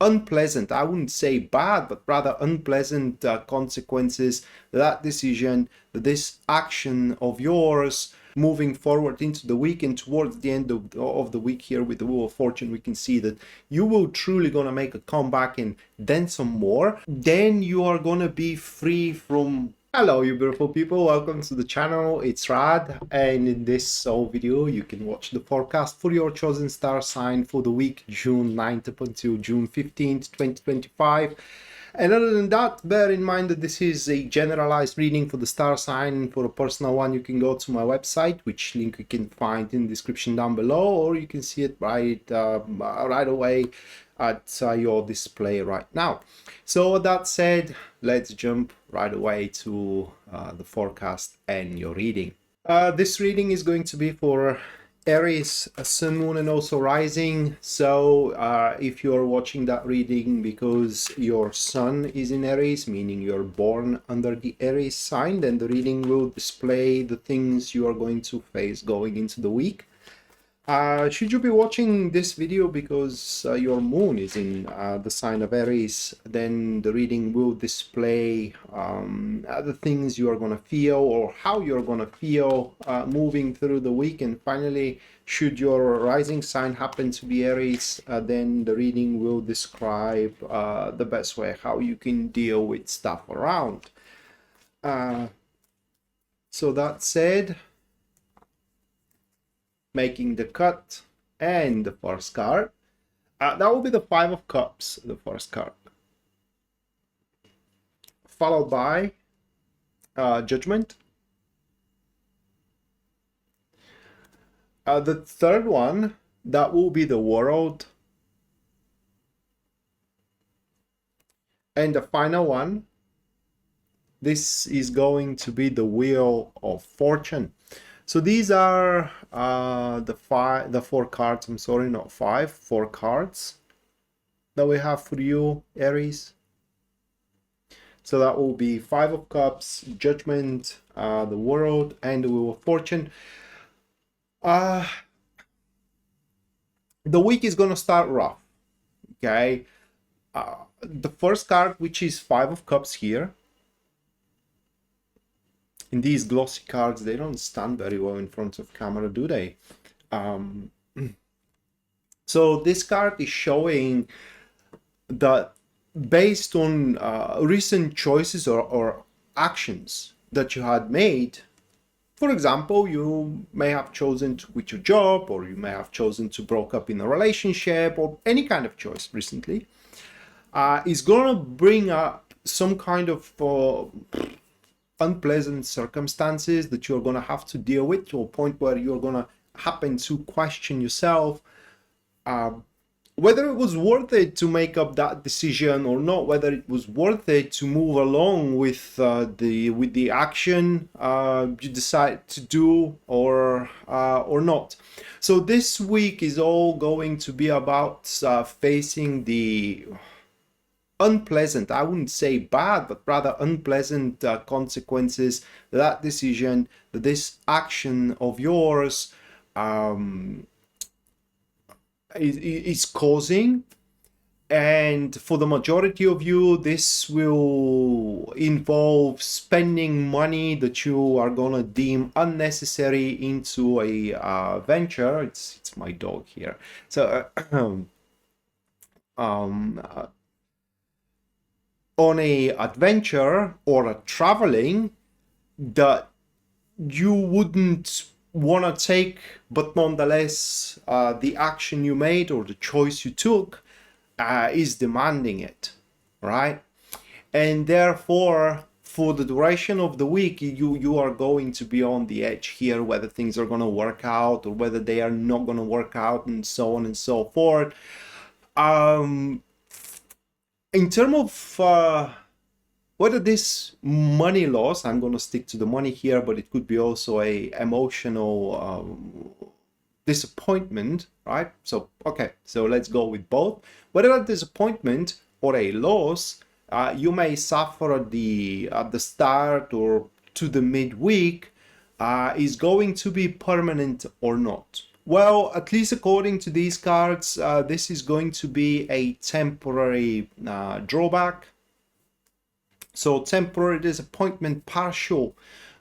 unpleasant, I wouldn't say bad, but rather unpleasant consequences that decision, this action of yours moving forward into the week. And towards the end of the week here with the Wheel of Fortune, we can see that you will truly gonna make a comeback and then some more. Then you are gonna be free from... Hello you beautiful people, welcome to the channel. It's Rad, and in this video you can watch the forecast for your chosen star sign for the week June 9th up until June 15th 2025. And other than that, bear in mind that this is a generalized reading for the star sign. For a personal one, you can go to my website, which link you can find in the description down below, or you can see it right away at your display right now. So with that said, let's jump right away to the forecast and your reading. This reading is going to be for Aries, Sun, Moon, and also Rising. So if you're watching that reading because your Sun is in Aries, meaning you're born under the Aries sign, then the reading will display the things you are going to face going into the week. Should you be watching this video because your moon is in the sign of Aries, then the reading will display the things you are going to feel or how you're going to feel moving through the week. And finally, should your rising sign happen to be Aries, then the reading will describe the best way how you can deal with stuff around. So that said, making the cut and the first card, that will be the Five of Cups, the first card, followed by Judgment. The third one, that will be the World, and the final one, this is going to be the Wheel of Fortune. So these are the four cards, I'm sorry, not five, four cards that we have for you, Aries. So that will be Five of Cups, Judgment, the World, and the Wheel of Fortune. The week is going to start rough, okay? The first card, which is Five of Cups here, in these glossy cards, they don't stand very well in front of camera, do they? So this card is showing that based on recent choices or actions that you had made, for example, you may have chosen to quit your job, or you may have chosen to break up in a relationship, or any kind of choice recently, is going to bring up some kind of unpleasant circumstances that you're going to have to deal with, to a point where you're going to happen to question yourself whether it was worth it to make up that decision or not, whether it was worth it to move along with the action you decide to do or not. So this week is all going to be about facing the unpleasant, I wouldn't say bad, but rather unpleasant consequences that decision, this action of yours is causing. And for the majority of you, this will involve spending money that you are gonna deem unnecessary into a venture. It's my dog here. So on a adventure or a traveling that you wouldn't want to take, but nonetheless the action you made or the choice you took is demanding it, right? And therefore, for the duration of the week, you are going to be on the edge here, whether things are going to work out or whether they are not going to work out, and so on and so forth. In terms of whether this money loss, I'm going to stick to the money here, but it could be also a emotional disappointment, right? So, okay, so let's go with both. Whether a disappointment or a loss you may suffer at the start or to the midweek is going to be permanent or not, Well, at least according to these cards, this is going to be a temporary drawback. So temporary disappointment, partial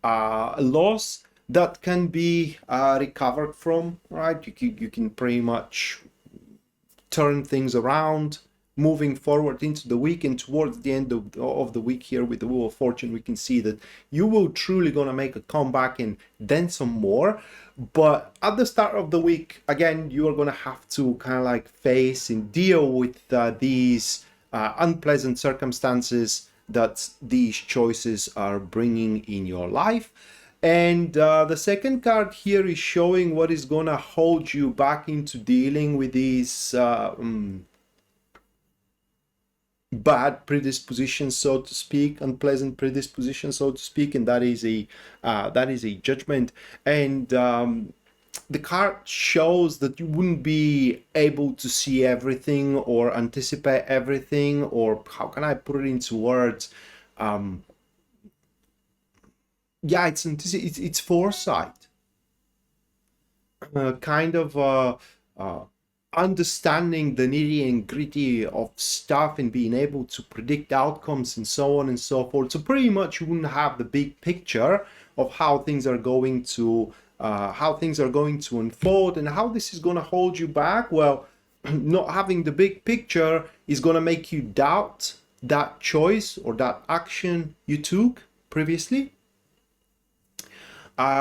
loss that can be recovered from, right? You can pretty much turn things around moving forward into the week, and towards the end of the week here with the Wheel of Fortune, we can see that you will truly gonna make a comeback and then some more. But at the start of the week, again, you are gonna have to kind of like face and deal with these unpleasant circumstances that these choices are bringing in your life. And the second card here is showing what is gonna hold you back into dealing with these bad predispositions, so to speak, unpleasant predispositions, so to speak, and that is a judgment. And the card shows that you wouldn't be able to see everything or anticipate everything, or how can I put it into words? Yeah, it's foresight, kind of understanding the nitty and gritty of stuff and being able to predict outcomes and so on and so forth. So pretty much you wouldn't have the big picture of how things are going to unfold and how this is going to hold you back. Well, not having the big picture is going to make you doubt that choice or that action you took previously.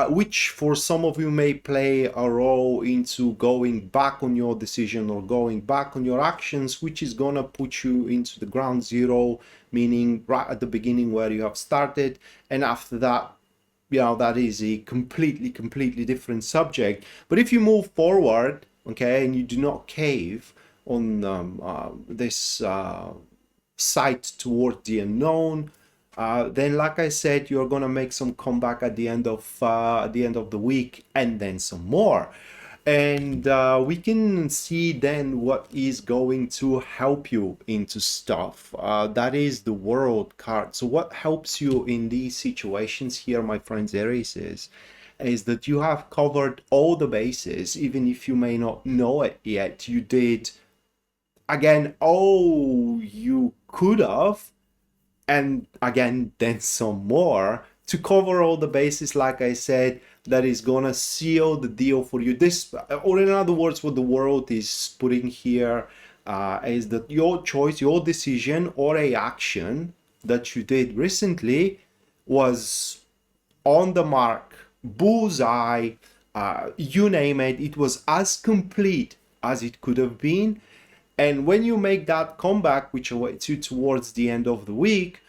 Which for some of you may play a role into going back on your decision or going back on your actions, which is gonna put you into the ground zero, meaning right at the beginning where you have started, and after that, you know, that is a completely different subject. But if you move forward, okay, and you do not cave on this sight toward the unknown, then, like I said, you're gonna make some comeback at the end of the week, and then some more. And we can see then what is going to help you into stuff. That is the World card. So what helps you in these situations here, my friends, Aries, is that you have covered all the bases, even if you may not know it yet. You did, again, all you could have, and again then some more to cover all the bases, like I said, that is gonna seal the deal for you. This, or in other words, what the world is putting here is that your choice, your decision, or a action that you did recently was on the mark, bullseye, you name it. It was as complete as it could have been. And when you make that comeback, which awaits you towards the end of the week,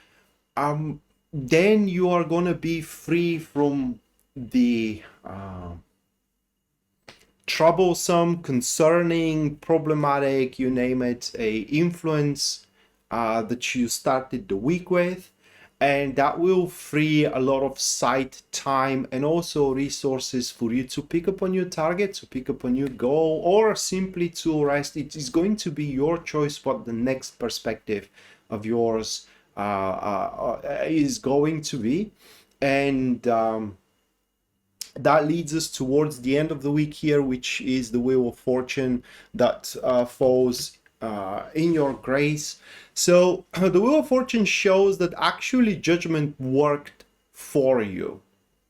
then you are gonna be free from the troublesome, concerning, problematic, you name it, a influence that you started the week with. And that will free a lot of sight, time, and also resources for you to pick up a new target, to pick up a new goal, or simply to rest. It is going to be your choice what the next perspective of yours is going to be. And that leads us towards the end of the week here, which is the Wheel of Fortune that falls in your grace. So the Wheel of Fortune shows that actually judgment worked for you.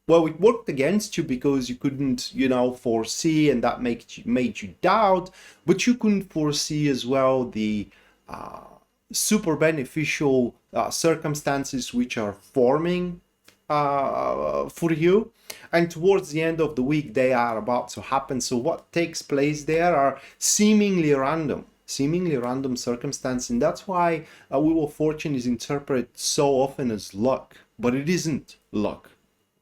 Well, it worked against you because you couldn't, foresee, and that made you doubt, but you couldn't foresee as well the super beneficial circumstances which are forming for you. And towards the end of the week, they are about to happen. So what takes place there are seemingly random circumstance, and that's why Wheel of Fortune is interpreted so often as luck, but it isn't luck.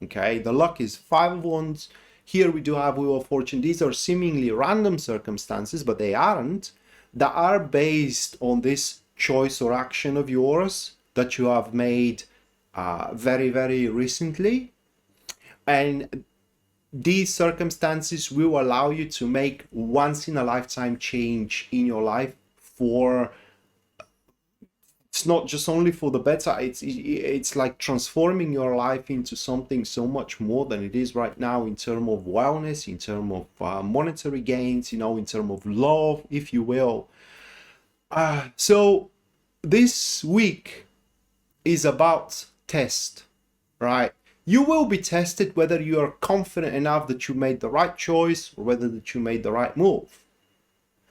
Okay, the luck is 5 of Wands. Here we do have Wheel of Fortune. These are seemingly random circumstances, but they aren't. That are based on this choice or action of yours that you have made very, very recently. And these circumstances will allow you to make once in a lifetime change in your life it's not just only for the better. It's like transforming your life into something so much more than it is right now, in terms of wellness, in terms of monetary gains, you know, in terms of love, if you will. So this week is about test, right? You will be tested whether you are confident enough that you made the right choice or whether that you made the right move.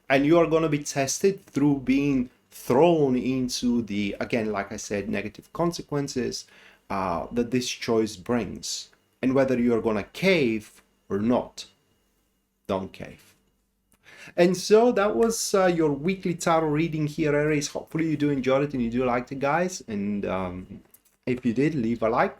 And you are going to be tested through being thrown into the, again, like I said, negative consequences that this choice brings, and whether you are going to cave or not. Don't cave. And so that was your weekly tarot reading here, Aries. Hopefully you do enjoy it and you do like it, guys. And if you did, leave a like,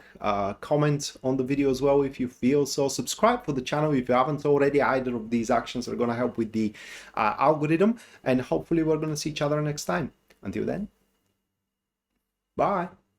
comment on the video as well if you feel so. Subscribe for the channel if you haven't already. Either of these actions are going to help with the algorithm. And hopefully we're going to see each other next time. Until then, bye.